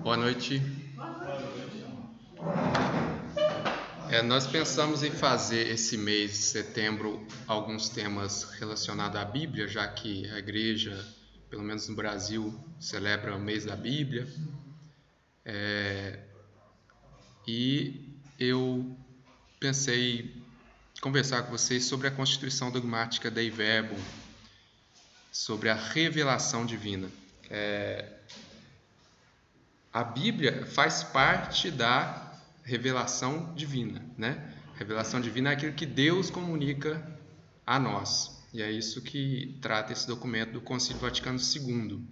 Boa noite. Nós pensamos em fazer esse mês de setembro alguns temas relacionados à Bíblia, já que a igreja, pelo menos no Brasil, celebra o mês da Bíblia. E eu pensei em conversar com vocês sobre a constituição dogmática Dei Verbum, sobre a revelação divina. A Bíblia faz parte da revelação divina, né? A revelação divina é aquilo que Deus comunica a nós. E é isso que trata esse documento do Concílio Vaticano II.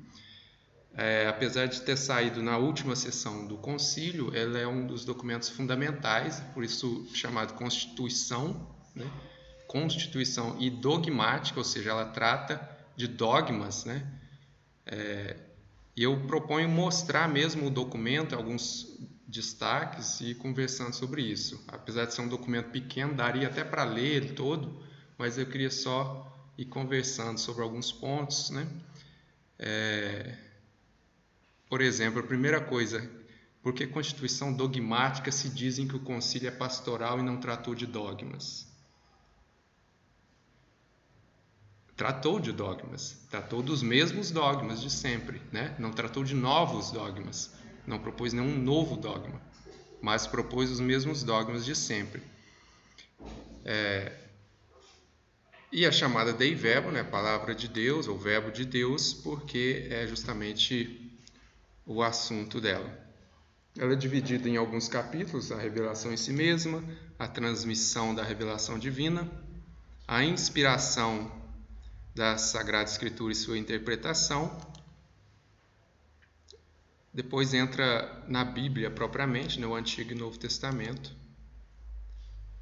Apesar de ter saído na última sessão do Concílio, ela é um dos documentos fundamentais, por isso chamado Constituição, né? Constituição e dogmática, ou seja, ela trata de dogmas, né? E eu proponho mostrar mesmo o documento, alguns destaques e conversando sobre isso. Apesar de ser um documento pequeno, daria até para ler ele todo, mas eu queria só ir conversando sobre alguns pontos, né? Por exemplo, a primeira coisa, por que Constituição dogmática se dizem que o concílio é pastoral e não tratou de dogmas? Tratou de dogmas, tratou dos mesmos dogmas de sempre, né? Não tratou de novos dogmas, não propôs nenhum novo dogma, mas propôs os mesmos dogmas de sempre. E a chamada Dei Verbum, né? Palavra de Deus, ou Verbo de Deus, porque é justamente o assunto dela. Ela é dividida em alguns capítulos: a revelação em si mesma, a transmissão da revelação divina, a inspiração da Sagrada Escritura e sua interpretação. Depois entra na Bíblia propriamente, no Antigo e Novo Testamento,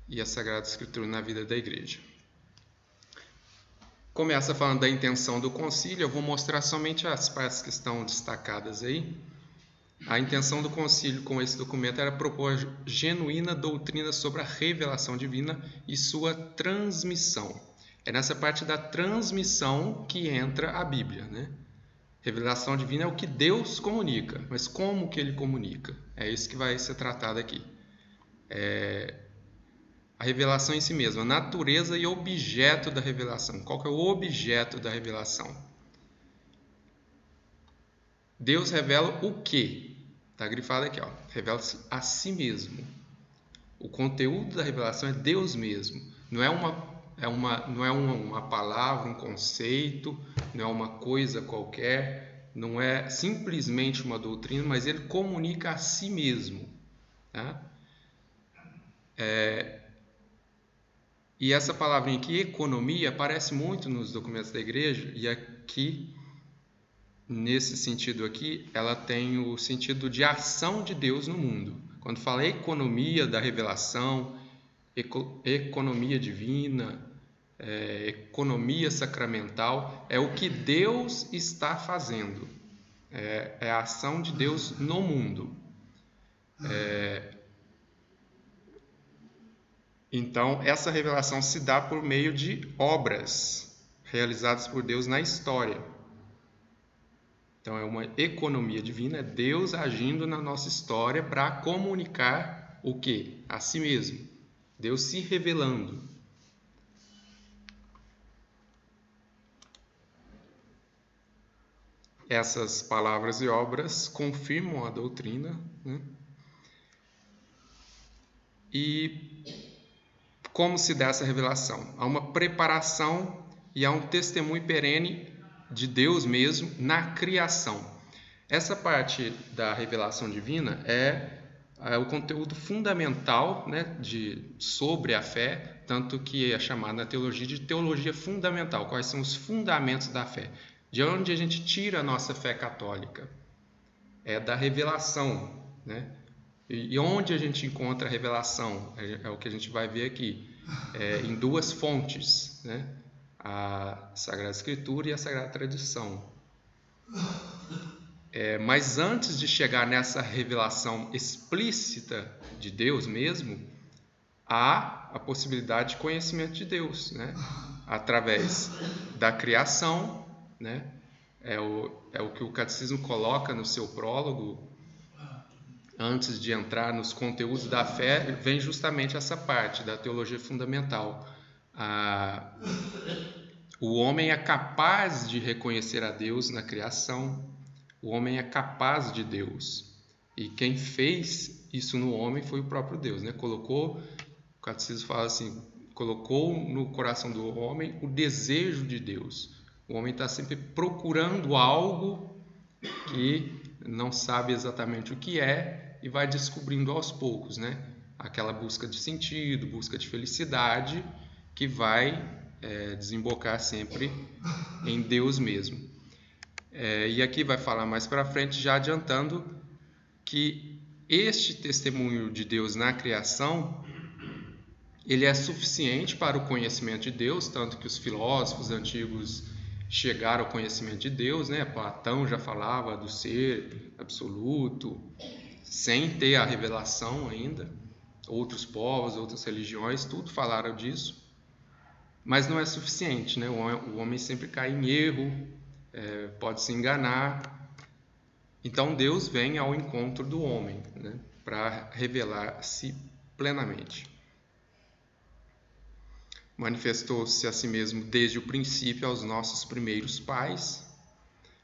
e a Sagrada Escritura na vida da igreja. Começa falando da intenção do concílio. Eu vou mostrar somente as partes que estão destacadas aí. A intenção do concílio com esse documento era propor a genuína doutrina sobre a revelação divina e sua transmissão. É nessa parte da transmissão que entra a Bíblia, né? Revelação divina é o que Deus comunica, mas como que Ele comunica? É isso que vai ser tratado aqui. A revelação em si mesma, a natureza e objeto da revelação. Qual que é o objeto da revelação? Deus revela o quê? Está grifado aqui, ó. Revela-se a si mesmo. O conteúdo da revelação é Deus mesmo. Não é uma palavra, um conceito, não é uma coisa qualquer, não é simplesmente uma doutrina, mas ele comunica a si mesmo, tá? E essa palavrinha aqui, economia, aparece muito nos documentos da igreja, e aqui, nesse sentido aqui, ela tem o sentido de ação de Deus no mundo. Quando fala economia da revelação, economia divina, economia sacramental, é o que Deus está fazendo, é a ação de Deus no mundo. Então, essa revelação se dá por meio de obras realizadas por Deus na história. Então, é uma economia divina, é Deus agindo na nossa história para comunicar o quê? A si mesmo. Deus se revelando. Essas palavras e obras confirmam a doutrina, né? E como se dá essa revelação? Há uma preparação e há um testemunho perene de Deus mesmo na criação. Essa parte da revelação divina é o conteúdo fundamental, né, sobre a fé, tanto que é chamada na teologia de teologia fundamental. Quais são os fundamentos da fé? De onde a gente tira a nossa fé católica? É da revelação, né? E onde a gente encontra a revelação? É o que a gente vai ver aqui, em duas fontes, né? A Sagrada Escritura e a Sagrada Tradição. Mas antes de chegar nessa revelação explícita de Deus mesmo, há a possibilidade de conhecimento de Deus, né? Através da criação, né? É o que o Catecismo coloca no seu prólogo, antes de entrar nos conteúdos da fé, vem justamente essa parte da teologia fundamental. O homem é capaz de reconhecer a Deus na criação, o homem é capaz de Deus. E quem fez isso no homem foi o próprio Deus, né? O catecismo fala assim, colocou no coração do homem o desejo de Deus. O homem está sempre procurando algo que não sabe exatamente o que é e vai descobrindo aos poucos, né? Aquela busca de sentido, busca de felicidade que vai desembocar sempre em Deus mesmo. E aqui vai falar mais para frente, já adiantando que este testemunho de Deus na criação, ele é suficiente para o conhecimento de Deus, tanto que os filósofos antigos chegaram ao conhecimento de Deus, né? Platão já falava do ser absoluto, sem ter a revelação ainda. Outros povos, outras religiões, tudo falaram disso. Mas não é suficiente, né? O homem sempre cai em erro, pode se enganar. Então Deus vem ao encontro do homem, né? Para revelar-se plenamente. Manifestou-se a si mesmo desde o princípio aos nossos primeiros pais.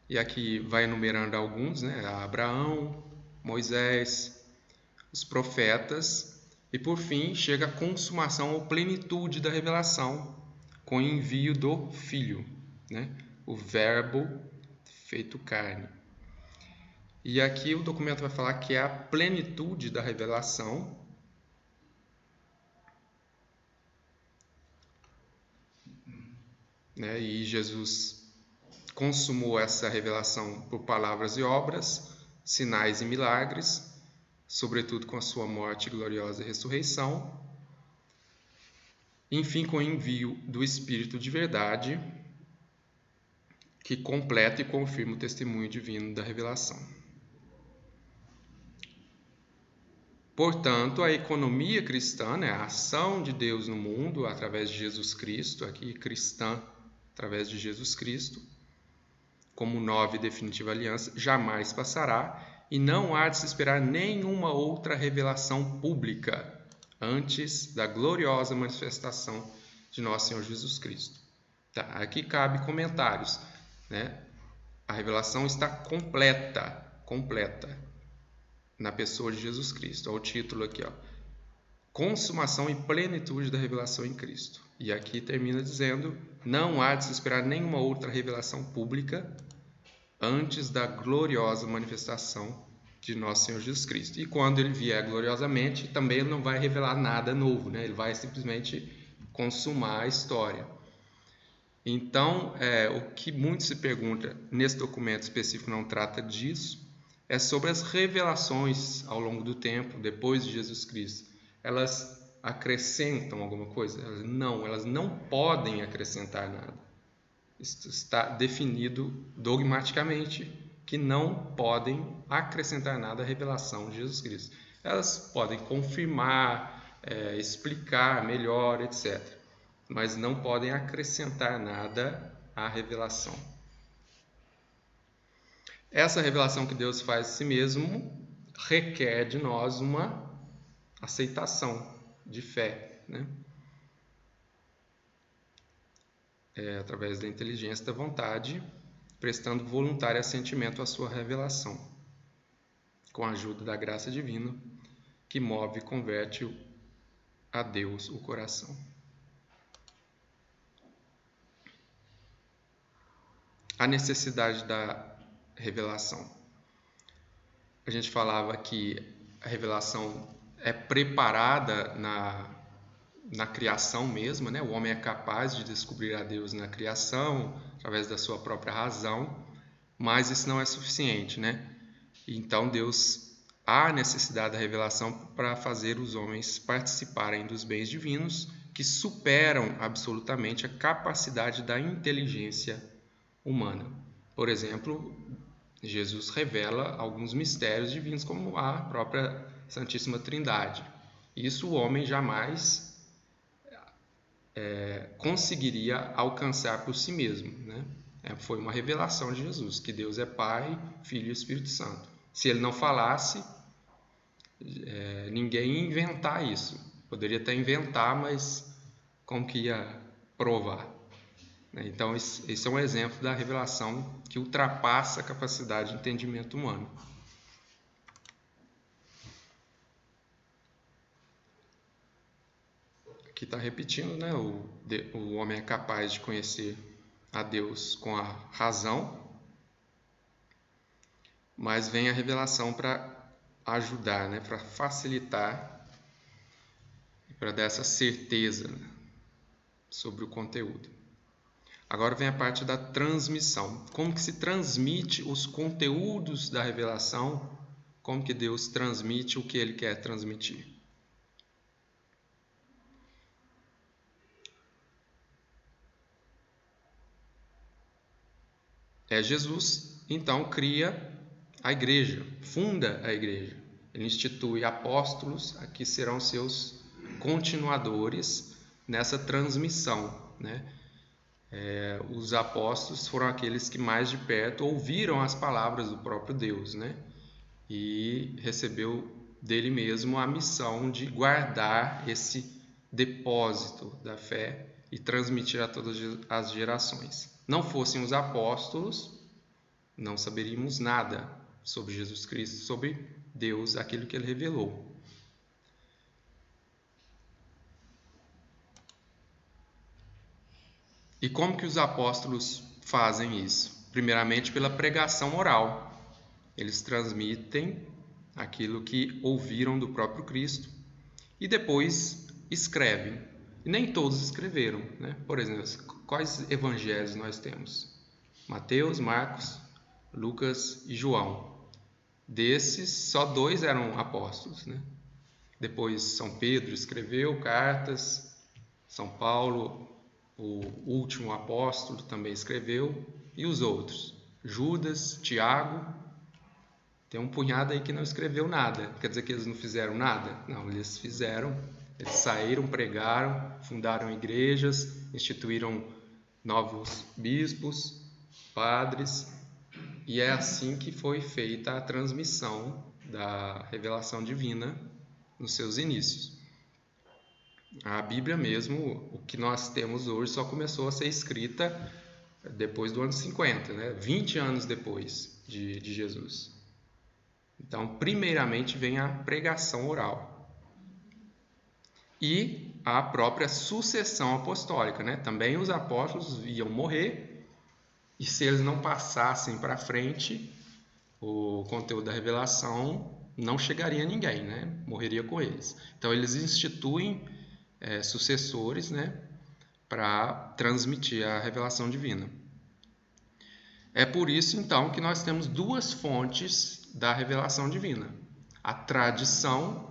E aqui vai enumerando alguns, né? Abraão, Moisés, os profetas. E por fim chega a consumação ou plenitude da revelação com o envio do Filho, né? O Verbo feito carne. E aqui o documento vai falar que é a plenitude da revelação, né? E Jesus consumou essa revelação por palavras e obras, sinais e milagres, sobretudo com a sua morte gloriosa e ressurreição. Enfim, com o envio do Espírito de verdade, que completa e confirma o testemunho divino da revelação. Portanto, a economia cristã, né, a ação de Deus no mundo através de Jesus Cristo, aqui cristã através de Jesus Cristo, como nova e definitiva aliança, jamais passará e não há de se esperar nenhuma outra revelação pública antes da gloriosa manifestação de nosso Senhor Jesus Cristo. Tá, aqui cabe comentários, né? A revelação está completa na pessoa de Jesus Cristo. Olha o título aqui, ó. Consumação e plenitude da revelação em Cristo. E aqui termina dizendo, não há de se esperar nenhuma outra revelação pública antes da gloriosa manifestação de nosso Senhor Jesus Cristo. E quando ele vier gloriosamente, também ele não vai revelar nada novo, né? Ele vai simplesmente consumar a história. Então, o que muito se pergunta nesse documento específico não trata disso, é sobre as revelações ao longo do tempo, depois de Jesus Cristo. Elas acrescentam alguma coisa? Elas não podem acrescentar nada. Isso está definido dogmaticamente, que não podem acrescentar nada à revelação de Jesus Cristo. Elas podem confirmar, explicar melhor, etc. Mas não podem acrescentar nada à revelação. Essa revelação que Deus faz a si mesmo requer de nós uma aceitação de fé, né? Através da inteligência da vontade, prestando voluntário assentimento à sua revelação, com a ajuda da graça divina, que move e converte a Deus o coração. A necessidade da revelação. A gente falava que a revelação é preparada na criação mesma, né? O homem é capaz de descobrir a Deus na criação, através da sua própria razão, mas isso não é suficiente, né? Então há necessidade da revelação para fazer os homens participarem dos bens divinos que superam absolutamente a capacidade da inteligência humana. Por exemplo, Jesus revela alguns mistérios divinos, como a própria Santíssima Trindade. Isso o homem jamais conseguiria alcançar por si mesmo, né? Foi uma revelação de Jesus, que Deus é Pai, Filho e Espírito Santo. Se ele não falasse, ninguém ia inventar isso. Poderia até inventar, mas como que ia provar? Então, esse é um exemplo da revelação que ultrapassa a capacidade de entendimento humano. Aqui está repetindo, né? O homem é capaz de conhecer a Deus com a razão, mas vem a revelação para ajudar, né? Para facilitar, para dar essa certeza, né? Sobre o conteúdo. Agora vem a parte da transmissão. Como que se transmite os conteúdos da revelação? Como que Deus transmite o que Ele quer transmitir? Jesus, então, cria a igreja, funda a igreja. Ele institui apóstolos, que serão seus continuadores nessa transmissão, né? Os apóstolos foram aqueles que mais de perto ouviram as palavras do próprio Deus, né? E recebeu dele mesmo a missão de guardar esse depósito da fé e transmitir a todas as gerações. Não fossem os apóstolos, não saberíamos nada sobre Jesus Cristo, sobre Deus, aquilo que ele revelou. E como que os apóstolos fazem isso? Primeiramente pela pregação oral. Eles transmitem aquilo que ouviram do próprio Cristo e depois escrevem. E nem todos escreveram, né? Por exemplo, quais evangelhos nós temos? Mateus, Marcos, Lucas e João. Desses, só 2 eram apóstolos, né? Depois São Pedro escreveu cartas, São Paulo, o último apóstolo, também escreveu, e os outros? Judas, Tiago, tem um punhado aí que não escreveu nada. Quer dizer que eles não fizeram nada? Não, eles fizeram. Eles saíram, pregaram, fundaram igrejas, instituíram novos bispos, padres, e é assim que foi feita a transmissão da revelação divina nos seus inícios. A Bíblia mesmo, o que nós temos hoje, só começou a ser escrita depois do ano 50, né? 20 anos depois de Jesus. Então, primeiramente vem a pregação oral e a própria sucessão apostólica, né? Também os apóstolos iam morrer e se eles não passassem para frente, o conteúdo da revelação não chegaria a ninguém, né? Morreria com eles. Então, eles instituem sucessores, né? Para transmitir a revelação divina. É por isso, então, que nós temos 2 fontes da revelação divina. A tradição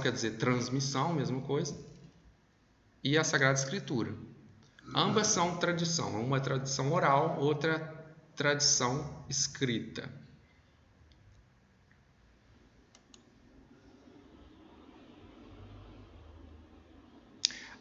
quer dizer transmissão, mesma coisa, e a Sagrada Escritura. Ambas são tradição, uma é tradição oral, outra tradição escrita.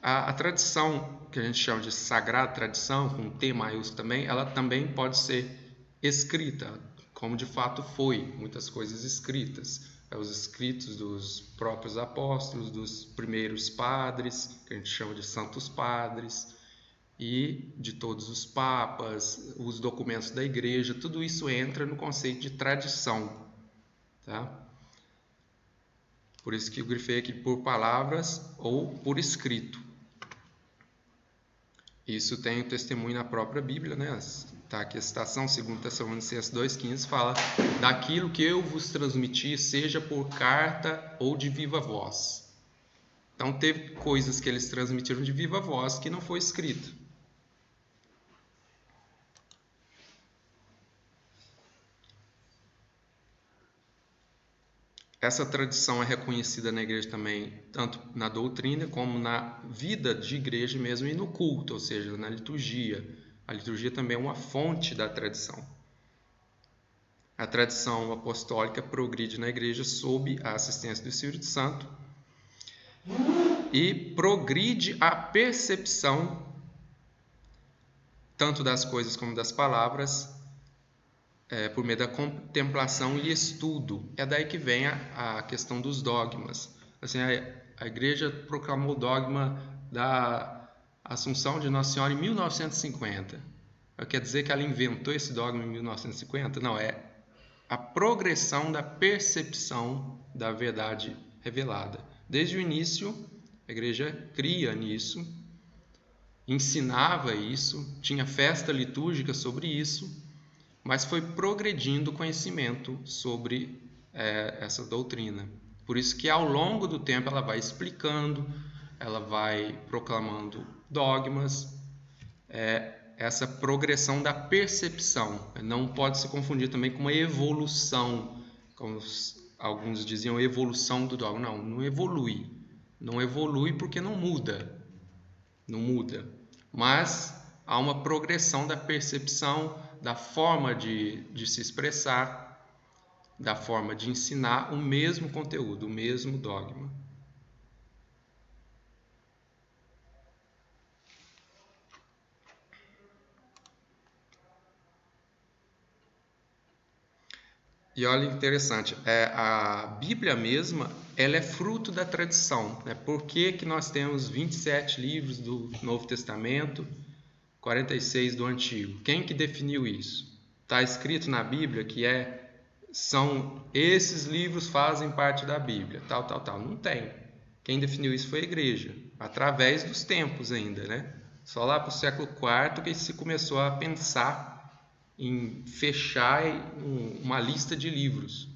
A tradição, que a gente chama de sagrada tradição, com T maiúsculo também, ela também pode ser escrita, como de fato foi, muitas coisas escritas. Os escritos dos próprios apóstolos, dos primeiros padres, que a gente chama de santos padres, e de todos os papas, os documentos da igreja, tudo isso entra no conceito de tradição, tá? Por isso que eu grifei aqui por palavras ou por escrito. Isso tem o testemunho na própria Bíblia, né? Tá aqui a citação, 2 Tessalonicenses 2,15, fala: daquilo que eu vos transmiti, seja por carta ou de viva voz. Então, teve coisas que eles transmitiram de viva voz que não foi escrito. Essa tradição é reconhecida na igreja também, tanto na doutrina como na vida de igreja mesmo e no culto, ou seja, na liturgia. A liturgia também é uma fonte da tradição. A tradição apostólica progride na igreja sob a assistência do Espírito Santo e progride a percepção tanto das coisas como das palavras por meio da contemplação e estudo. É daí que vem a questão dos dogmas. Assim, a igreja proclamou o dogma da Assunção de Nossa Senhora em 1950. Quer dizer que ela inventou esse dogma em 1950? Não, é a progressão da percepção da verdade revelada. Desde o início, a igreja cria nisso, ensinava isso, tinha festa litúrgica sobre isso, mas foi progredindo o conhecimento sobre essa doutrina. Por isso que ao longo do tempo ela vai explicando, ela vai proclamando dogmas, essa progressão da percepção. Não pode se confundir também com uma evolução, como alguns diziam, evolução do dogma. Não, não evolui. Não evolui porque não muda. Não muda. Mas há uma progressão da percepção, da forma de se expressar, da forma de ensinar o mesmo conteúdo, o mesmo dogma. E olha, interessante, a Bíblia mesma, ela é fruto da tradição. Né? Por que nós temos 27 livros do Novo Testamento, 46 do Antigo? Quem que definiu isso? Está escrito na Bíblia que são esses livros fazem parte da Bíblia, tal, tal, tal. Não tem. Quem definiu isso foi a igreja, através dos tempos ainda, né? Só lá para o século IV que se começou a pensar em fechar uma lista de livros,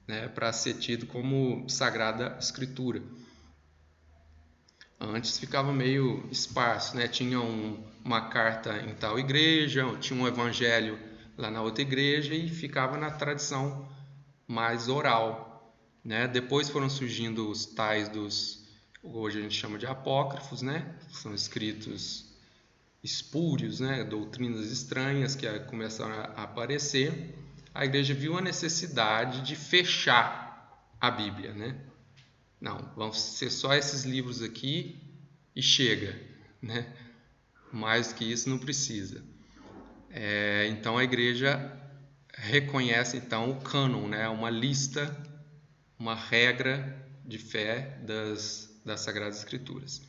né, para ser tido como Sagrada Escritura. Antes ficava meio esparso, né? Tinha uma carta em tal igreja, tinha um evangelho lá na outra igreja e ficava na tradição mais oral, né? Depois foram surgindo os tais hoje a gente chama de apócrifos, né? São escritos espúrios, né? Doutrinas estranhas que começaram a aparecer. A igreja viu a necessidade de fechar a Bíblia, né? Não, vão ser só esses livros aqui e chega, né? Mais que isso não precisa. Então a igreja reconhece então o cânon, né? Uma lista, uma regra de fé das Sagradas Escrituras.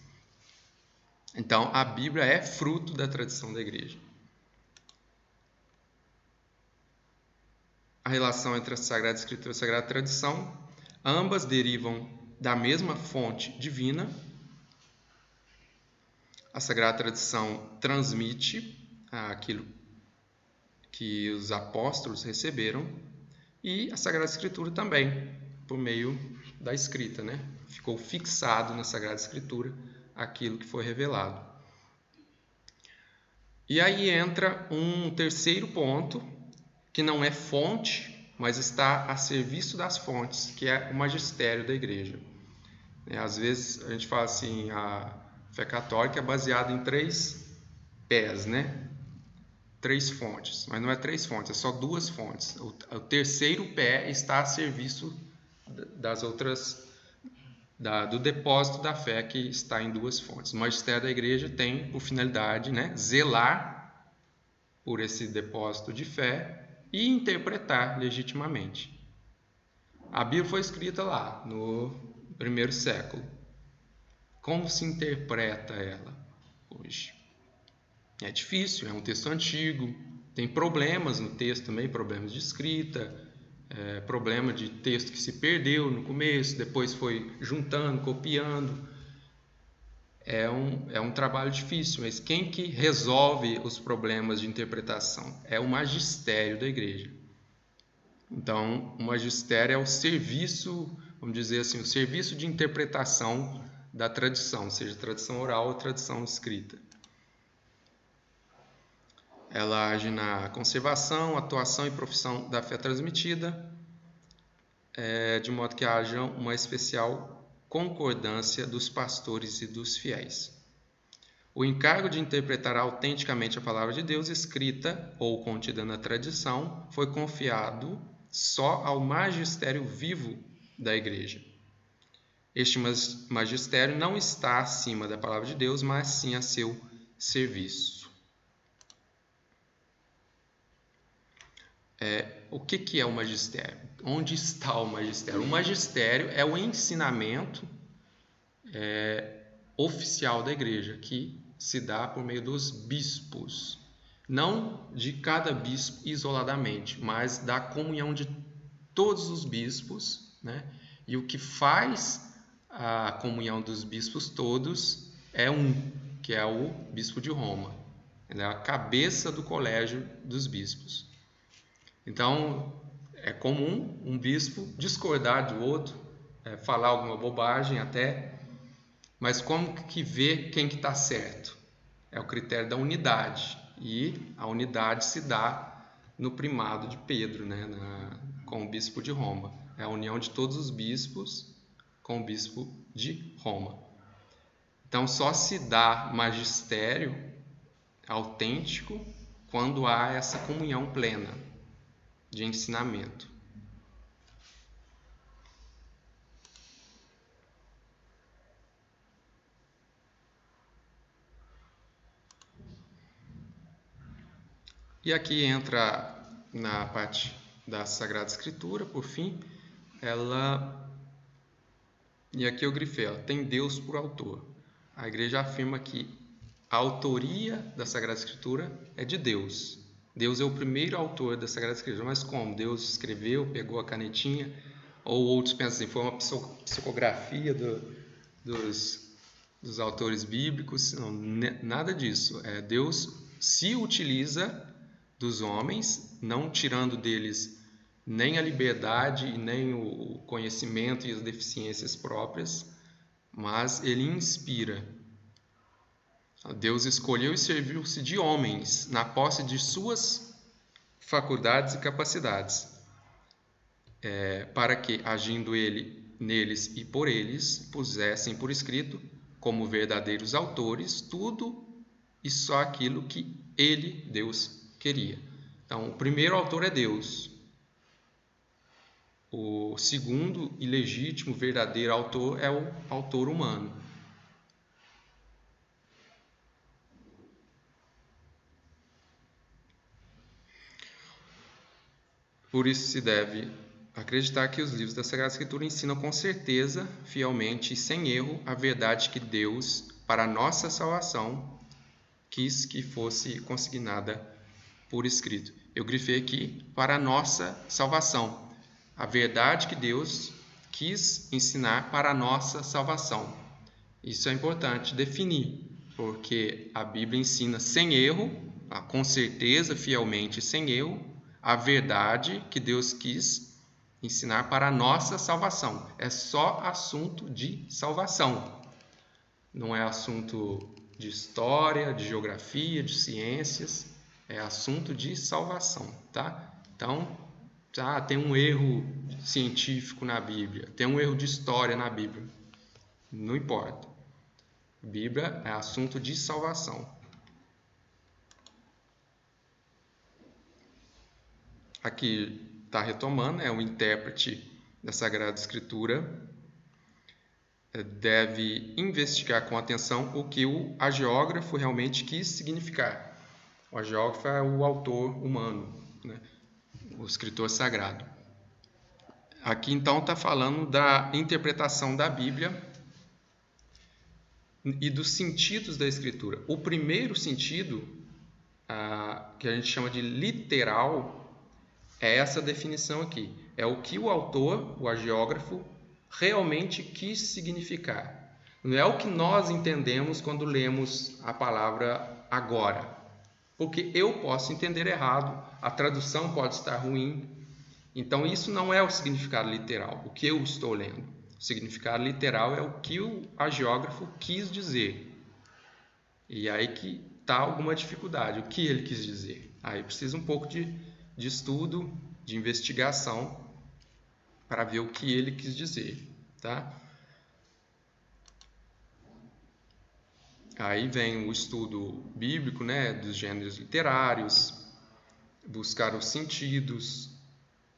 Então a Bíblia é fruto da tradição da igreja. A relação entre a Sagrada Escritura e a Sagrada Tradição, ambas derivam da mesma fonte divina. A Sagrada Tradição transmite aquilo que os apóstolos receberam e a Sagrada Escritura também, por meio da escrita, né? Ficou fixado na Sagrada Escritura aquilo que foi revelado. E aí entra um terceiro ponto, que não é fonte, mas está a serviço das fontes, que é o magistério da igreja. Às vezes a gente fala assim, a fé católica é baseada em 3 pés, né? 3 fontes, mas não é 3 fontes, é só 2 fontes. O terceiro pé está a serviço das outras, do depósito da fé que está em 2 fontes. O magistério da igreja tem por finalidade, né, zelar por esse depósito de fé e interpretar legitimamente. A Bíblia foi escrita lá no primeiro século. Como se interpreta ela hoje? É difícil, é um texto antigo, tem problemas no texto também, problemas de escrita, problema de texto que se perdeu no começo, depois foi juntando, copiando. É um trabalho difícil, mas quem que resolve os problemas de interpretação? É o magistério da igreja. Então, o magistério é o serviço, vamos dizer assim, o serviço de interpretação da tradição, seja tradição oral ou tradição escrita. Ela age na conservação, atuação e profissão da fé transmitida, de modo que haja uma especial concordância dos pastores e dos fiéis. O encargo de interpretar autenticamente a palavra de Deus, escrita ou contida na tradição, foi confiado só ao magistério vivo da igreja. Este magistério não está acima da palavra de Deus, mas sim a seu serviço. O que é o magistério? Onde está o magistério? O magistério é o ensinamento oficial da igreja, que se dá por meio dos bispos. Não de cada bispo isoladamente, mas da comunhão de todos os bispos, né? E o que faz a comunhão dos bispos todos é que é o bispo de Roma. Ele é a cabeça do colégio dos bispos. Então, é comum um bispo discordar do outro, falar alguma bobagem até, mas como que vê quem que está certo? É o critério da unidade, e a unidade se dá no primado de Pedro, né, com o bispo de Roma. É a união de todos os bispos com o bispo de Roma. Então, só se dá magistério autêntico quando há essa comunhão plena de ensinamento. E aqui entra na parte da Sagrada Escritura, por fim, e aqui eu grifei, tem Deus por autor. A igreja afirma que a autoria da Sagrada Escritura é de Deus. Deus é o primeiro autor da Sagrada Escritura. Mas como? Deus escreveu, pegou a canetinha, ou outros pensam assim, foi uma psicografia dos autores bíblicos. Não, nada disso. Deus se utiliza dos homens, não tirando deles nem a liberdade e nem o conhecimento e as deficiências próprias, mas ele inspira. Deus escolheu e serviu-se de homens na posse de suas faculdades e capacidades, para que, agindo ele neles e por eles, pusessem por escrito, como verdadeiros autores, tudo e só aquilo que ele, Deus, queria. Então, o primeiro autor é Deus. O segundo e legítimo, verdadeiro autor é o autor humano. Por isso se deve acreditar que os livros da Sagrada Escritura ensinam com certeza, fielmente e sem erro a verdade que Deus, para a nossa salvação, quis que fosse consignada por escrito. Eu grifei aqui, para a nossa salvação. A verdade que Deus quis ensinar para a nossa salvação. Isso é importante definir, porque a Bíblia ensina sem erro, com certeza, fielmente, sem erro, a verdade que Deus quis ensinar para a nossa salvação. É só assunto de salvação. Não é assunto de história, de geografia, de ciências. É assunto de salvação, tá? Então, tem um erro científico na Bíblia, tem um erro de história na Bíblia. Não importa. Bíblia é assunto de salvação. Aqui está retomando, o intérprete da Sagrada Escritura deve investigar com atenção o que o agiógrafo realmente quis significar. O agiógrafo é o autor humano, né? O escritor sagrado. Aqui então está falando da interpretação da Bíblia e dos sentidos da Escritura. O primeiro sentido, que a gente chama de literal, é essa definição aqui. É o que o autor, o agiógrafo, realmente quis significar. Não é o que nós entendemos quando lemos a palavra agora. Porque eu posso entender errado, a tradução pode estar ruim. Então, isso não é o significado literal, o que eu estou lendo. O significado literal é o que o agiógrafo quis dizer. E aí que está alguma dificuldade. O que ele quis dizer? Aí precisa um pouco de estudo, de investigação, para ver o que ele quis dizer, tá? Aí vem o estudo bíblico, né, dos gêneros literários, buscar os sentidos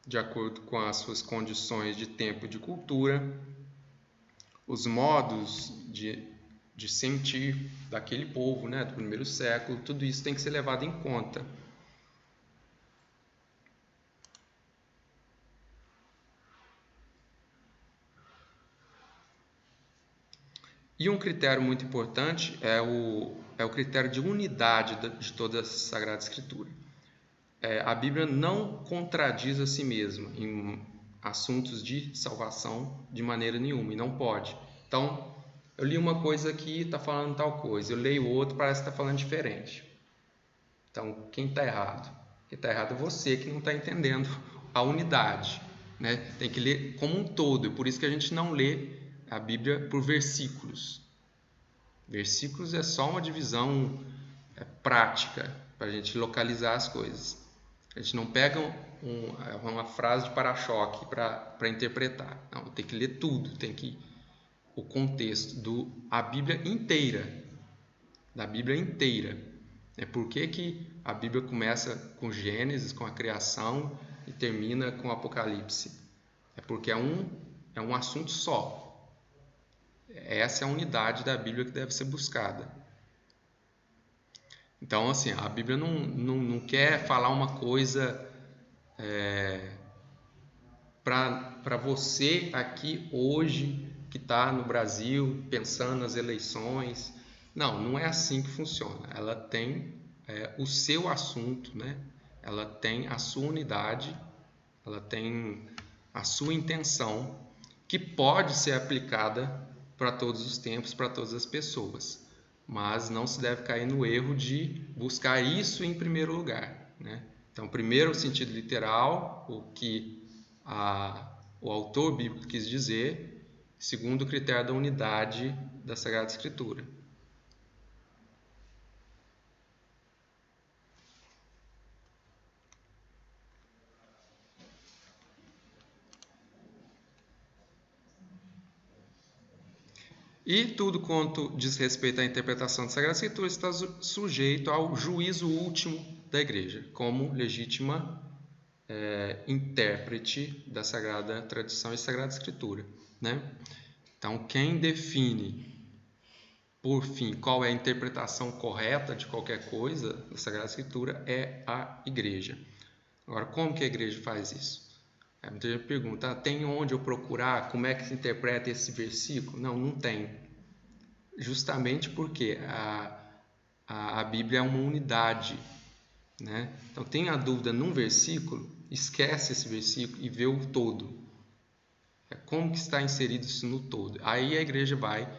de acordo com as suas condições de tempo e de cultura, os modos de sentir daquele povo, né, do primeiro século. Tudo isso tem que ser levado em conta. E um critério muito importante é o critério de unidade de toda a Sagrada Escritura. A Bíblia não contradiz a si mesma em assuntos de salvação de maneira nenhuma, e não pode. Então, eu li uma coisa aqui, está falando tal coisa, eu leio outro, parece que está falando diferente. Então, quem está errado? Quem está errado é você que não está entendendo a unidade, né? Tem que ler como um todo, e por isso que a gente não lê a Bíblia por versículos. Versículos é só uma divisão prática para a gente localizar as coisas. A gente não pega uma frase de para-choque para interpretar. Não, tem que ler tudo, tem que o contexto da Bíblia inteira. Da Bíblia inteira. Por que a Bíblia começa com Gênesis, com a criação, e termina com Apocalipse? É porque é um assunto só. Essa é a unidade da Bíblia que deve ser buscada. Então, assim, a Bíblia não quer falar uma coisa para você aqui hoje, que está no Brasil, pensando nas eleições. Não é assim que funciona. Ela tem o seu assunto, né? Ela tem a sua unidade, ela tem a sua intenção, que pode ser aplicada para todos os tempos, para todas as pessoas, mas não se deve cair no erro de buscar isso em primeiro lugar, né? Então, primeiro o sentido literal, o que o autor bíblico quis dizer, segundo o critério da unidade da Sagrada Escritura. E tudo quanto diz respeito à interpretação da Sagrada Escritura está sujeito ao juízo último da Igreja, como legítima intérprete da Sagrada Tradição e Sagrada Escritura, né? Então, quem define, por fim, qual é a interpretação correta de qualquer coisa da Sagrada Escritura é a Igreja. Agora, como que a Igreja faz isso? Muita gente pergunta, tem onde eu procurar? Como é que se interpreta esse versículo? Não tem. Justamente porque a Bíblia é uma unidade, né? Então, tem a dúvida num versículo, esquece esse versículo e vê o todo. Como que está inserido isso no todo? Aí a igreja vai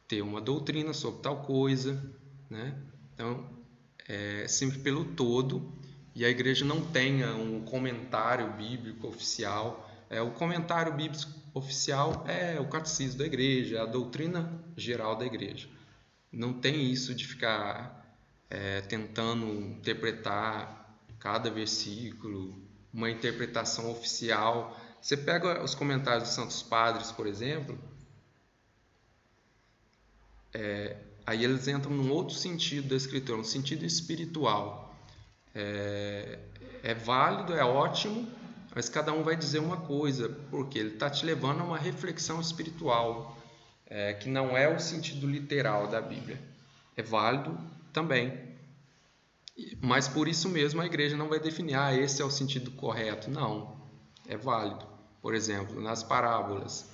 ter uma doutrina sobre tal coisa, né? Então, é sempre pelo todo, e a igreja não tenha um comentário bíblico oficial. O comentário bíblico oficial é o catecismo da igreja, a doutrina geral da igreja. Não tem isso de ficar tentando interpretar cada versículo, uma interpretação oficial. Você pega os comentários dos Santos Padres, por exemplo, aí eles entram num outro sentido da Escritura, um sentido espiritual. É válido, é ótimo, mas cada um vai dizer uma coisa, porque ele está te levando a uma reflexão espiritual, que não é o sentido literal da Bíblia. É válido também, mas por isso mesmo a igreja não vai definir, esse é o sentido correto. Não, é válido. Por exemplo, nas parábolas,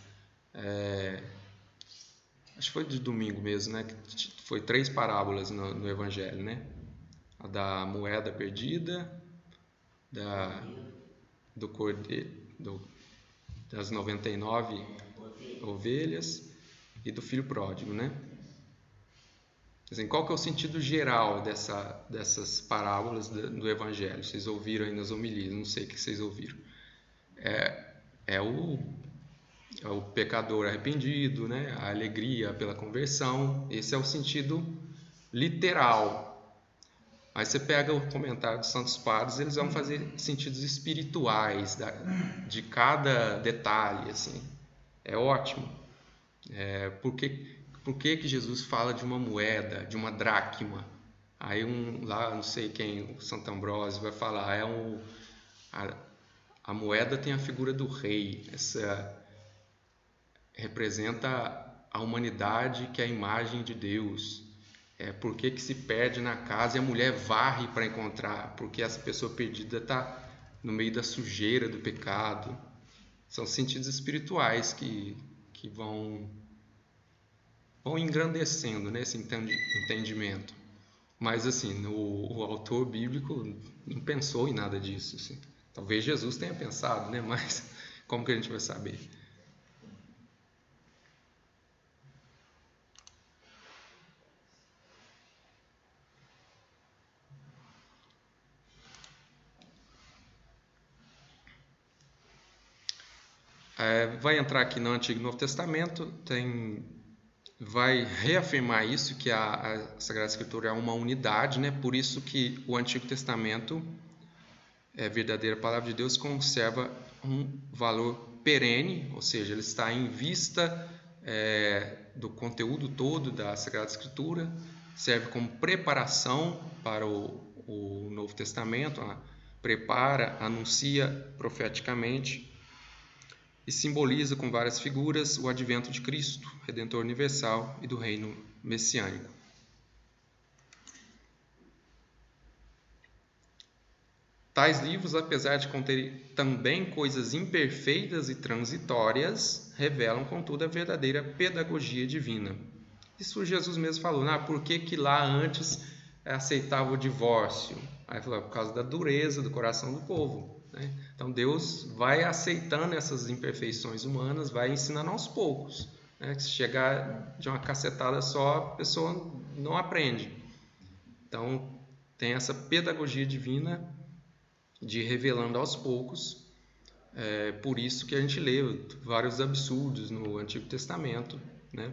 acho que foi de domingo mesmo, né? Que foi 3 parábolas no Evangelho, né? A da moeda perdida, do cordeiro, das 99 ovelhas e do filho pródigo, né? Assim, qual que é o sentido geral dessas parábolas do Evangelho? Vocês ouviram aí nas homilias, não sei o que vocês ouviram. É o pecador arrependido, né? A alegria pela conversão. Esse é o sentido literal. Aí você pega o comentário dos Santos Padres, eles vão fazer sentidos espirituais de cada detalhe, assim. É ótimo. Por que Jesus fala de uma moeda, de uma dracma? Aí lá, não sei quem, o Santo Ambrósio vai falar, a moeda tem a figura do rei, essa representa a humanidade, que é a imagem de Deus. Por que se perde na casa e a mulher varre para encontrar? Porque essa pessoa perdida está no meio da sujeira do pecado. São sentidos espirituais que vão vão engrandecendo, né, esse entendimento. Mas assim, o autor bíblico não pensou em nada disso. Assim. Talvez Jesus tenha pensado, né? Mas como que a gente vai saber? Vai entrar aqui no Antigo e Novo Testamento, vai reafirmar isso, que a Sagrada Escritura é uma unidade, né? Por isso que o Antigo Testamento, a verdadeira palavra de Deus, conserva um valor perene, ou seja, ele está em vista do conteúdo todo da Sagrada Escritura, serve como preparação para o Novo Testamento, prepara, anuncia profeticamente e simboliza com várias figuras o advento de Cristo, Redentor universal e do reino messiânico. Tais livros, apesar de conterem também coisas imperfeitas e transitórias, revelam, contudo, a verdadeira pedagogia divina. Isso Jesus mesmo falou, por que lá antes aceitava o divórcio? Aí falou, por causa da dureza do coração do povo. Né? Então Deus vai aceitando essas imperfeições humanas, vai ensinando aos poucos. Né? Se chegar de uma cacetada só, a pessoa não aprende. Então tem essa pedagogia divina de revelando aos poucos. Por isso que a gente lê vários absurdos no Antigo Testamento, né?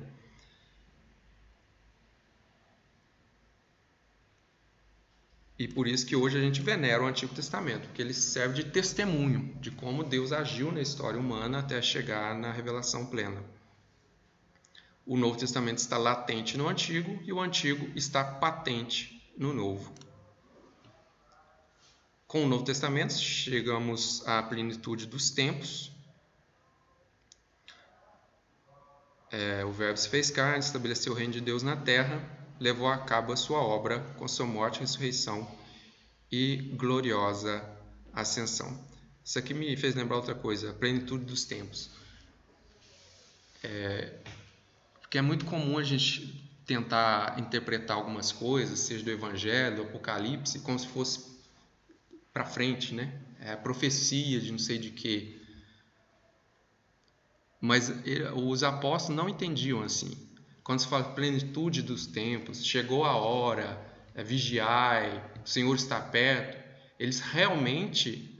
E por isso que hoje a gente venera o Antigo Testamento, porque ele serve de testemunho de como Deus agiu na história humana até chegar na revelação plena. O Novo Testamento está latente no Antigo e o Antigo está patente no Novo. Com o Novo Testamento chegamos à plenitude dos tempos. O Verbo se fez carne, estabeleceu o reino de Deus na terra, levou a cabo a sua obra com sua morte, ressurreição e gloriosa ascensão. Isso aqui me fez lembrar outra coisa, a plenitude dos tempos. Porque é muito comum a gente tentar interpretar algumas coisas, seja do Evangelho, do Apocalipse, como se fosse para frente, né? É a profecia de não sei de quê. Mas os apóstolos não entendiam assim. Quando se fala plenitude dos tempos, chegou a hora, vigiai, o Senhor está perto, eles realmente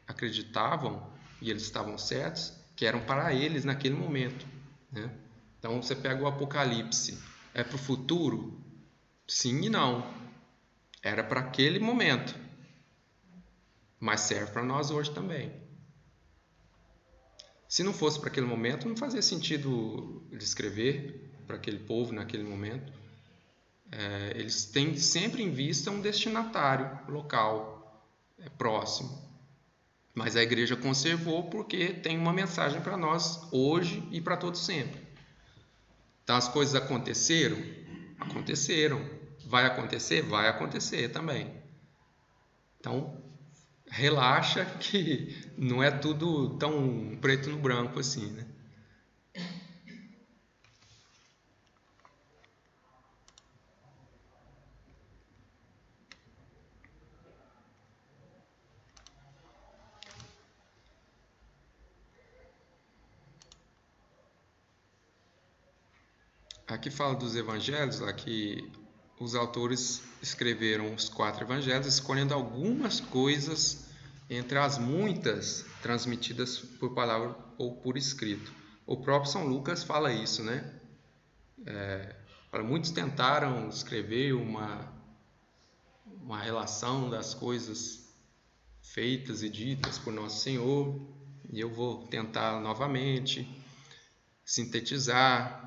acreditavam, e eles estavam certos, que eram para eles naquele momento. Né? Então você pega o Apocalipse, é para o futuro? Sim e não. Era para aquele momento, mas serve para nós hoje também. Se não fosse para aquele momento, não fazia sentido ele escrever para aquele povo naquele momento. Eles têm sempre em vista um destinatário local, próximo. Mas a igreja conservou porque tem uma mensagem para nós hoje e para todos sempre. Então as coisas aconteceram? Aconteceram. Vai acontecer? Vai acontecer também. Então relaxa que não é tudo tão preto no branco assim, né? Aqui fala dos evangelhos, aqui os autores escreveram os 4 evangelhos, escolhendo algumas coisas entre as muitas transmitidas por palavra ou por escrito. O próprio São Lucas fala isso, né? Muitos tentaram escrever uma relação das coisas feitas e ditas por Nosso Senhor, e eu vou tentar novamente sintetizar.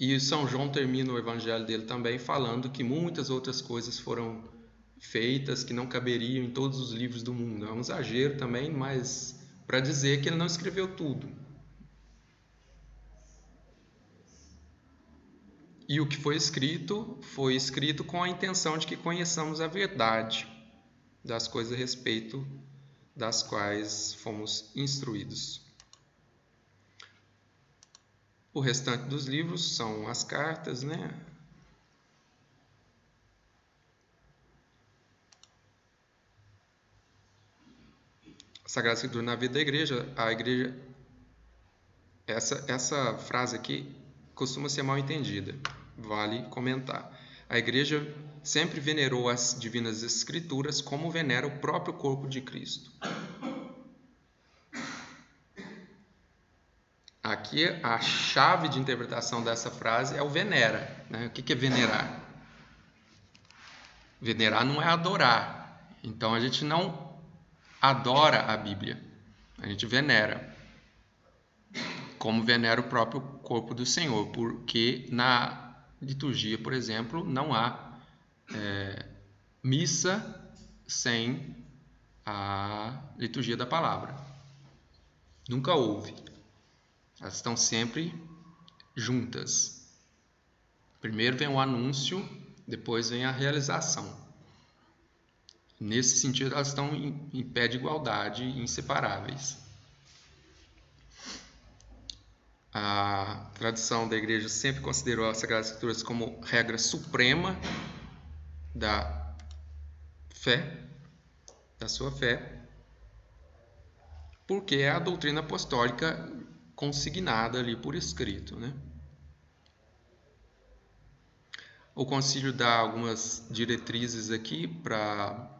E São João termina o evangelho dele também falando que muitas outras coisas foram feitas que não caberiam em todos os livros do mundo. É um exagero também, mas para dizer que ele não escreveu tudo. E o que foi escrito com a intenção de que conheçamos a verdade das coisas a respeito das quais fomos instruídos. O restante dos livros são as cartas, né? A Sagrada Escritura na vida da igreja, a igreja... Essa frase aqui costuma ser mal entendida, vale comentar. A igreja sempre venerou as divinas escrituras como venera o próprio corpo de Cristo. Aqui a chave de interpretação dessa frase é o venera, né? O que é venerar? Venerar não é adorar. Então a gente não adora a Bíblia, a gente venera, como venera o próprio corpo do Senhor, porque na liturgia, por exemplo, não há missa sem a liturgia da palavra. Nunca houve. Elas estão sempre juntas. Primeiro vem o anúncio, depois vem a realização. Nesse sentido, elas estão em pé de igualdade, inseparáveis. A tradição da igreja sempre considerou as Sagradas Escrituras como regra suprema da fé, da sua fé, porque é a doutrina apostólica consignada ali por escrito, né? O concílio dá algumas diretrizes aqui para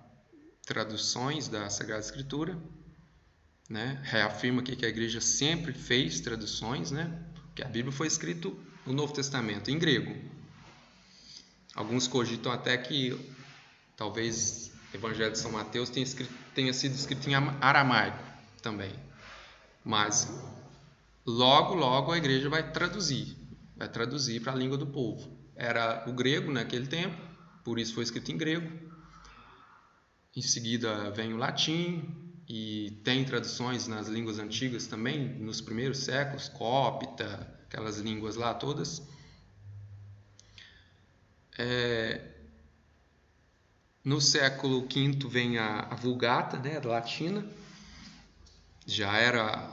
traduções da Sagrada Escritura, né? Reafirma aqui que a igreja sempre fez traduções, né? Que a Bíblia foi escrita no Novo Testamento em grego. Alguns cogitam até que talvez o Evangelho de São Mateus tenha sido escrito em aramaico também. Mas logo a igreja vai traduzir para a língua do povo. Era o grego naquele tempo, por isso foi escrito em grego. Em seguida vem o latim, e tem traduções nas línguas antigas também, nos primeiros séculos, cópita, aquelas línguas lá todas. No século V vem a Vulgata, né, da latina. Já era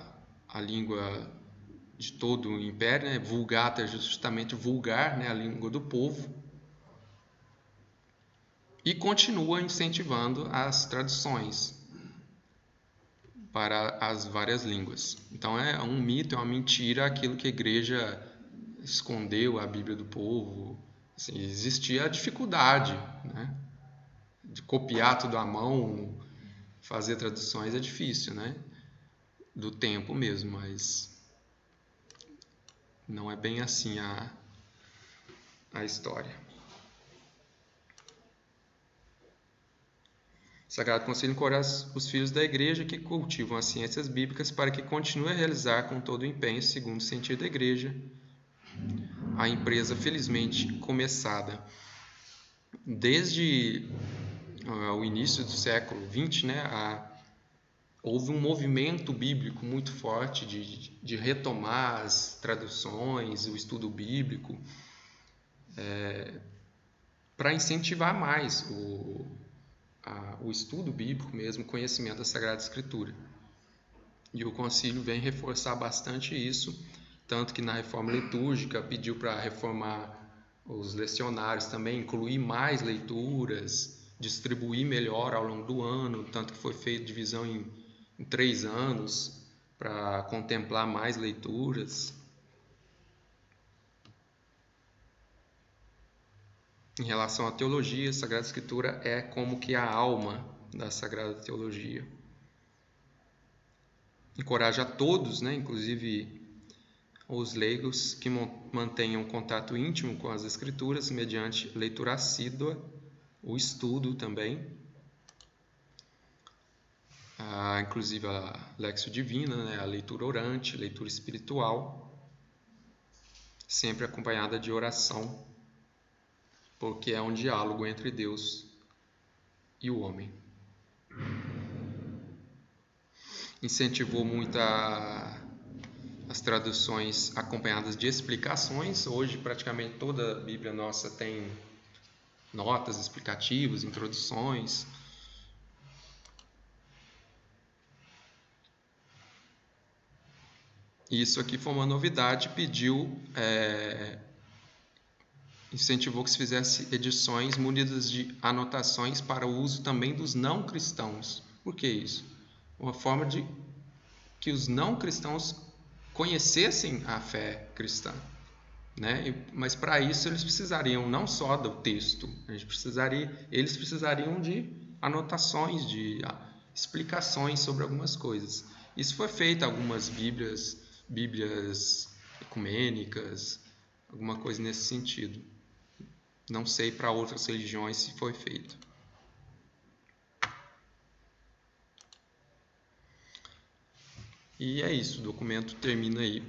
a língua de todo o império, né? Vulgata é justamente vulgar, né, a língua do povo. E continua incentivando as traduções para as várias línguas. Então é um mito, é uma mentira aquilo que a igreja escondeu a Bíblia do povo. Assim, existia a dificuldade, né, de copiar tudo à mão, fazer traduções é difícil, né, do tempo mesmo, mas não é bem assim a história. O Sagrado Conselho encoraja os filhos da igreja que cultivam as ciências bíblicas para que continuem a realizar com todo o empenho, segundo o sentido da igreja, a empresa felizmente começada desde o início do século XX, né, houve um movimento bíblico muito forte de retomar as traduções, o estudo bíblico, para incentivar mais o estudo bíblico mesmo, o conhecimento da Sagrada Escritura. E o concílio vem reforçar bastante isso, tanto que na reforma litúrgica pediu para reformar os lecionários também, incluir mais leituras, distribuir melhor ao longo do ano, tanto que foi feita divisão em 3 anos para contemplar mais leituras. Em relação à teologia, a Sagrada Escritura é como que a alma da Sagrada Teologia. Encoraja a todos, né, inclusive os leigos, que mantenham contato íntimo com as Escrituras mediante leitura assídua, o estudo também, inclusive a Lexio Divina, né, a leitura orante, leitura espiritual, sempre acompanhada de oração, porque é um diálogo entre Deus e o homem. Incentivou muito as traduções acompanhadas de explicações. Hoje, praticamente toda a Bíblia nossa tem notas explicativas, introduções. Isso aqui foi uma novidade, incentivou que se fizesse edições munidas de anotações para o uso também dos não cristãos. Por que isso? Uma forma de que os não cristãos conhecessem a fé cristã, né? Mas para isso eles precisariam não só do texto, eles precisariam de anotações, de explicações sobre algumas coisas. Isso foi feito em algumas bíblias ecumênicas, alguma coisa nesse sentido. Não sei para outras religiões se foi feito. E é isso, o documento termina aí.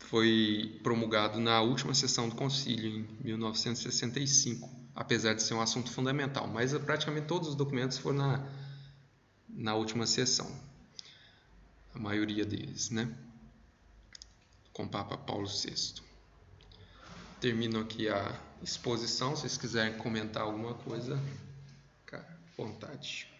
Foi promulgado na última sessão do concílio, em 1965, apesar de ser um assunto fundamental, mas praticamente todos os documentos foram na última sessão, a maioria deles, né? Com o Papa Paulo VI. Termino aqui a exposição, se vocês quiserem comentar alguma coisa, fica à vontade.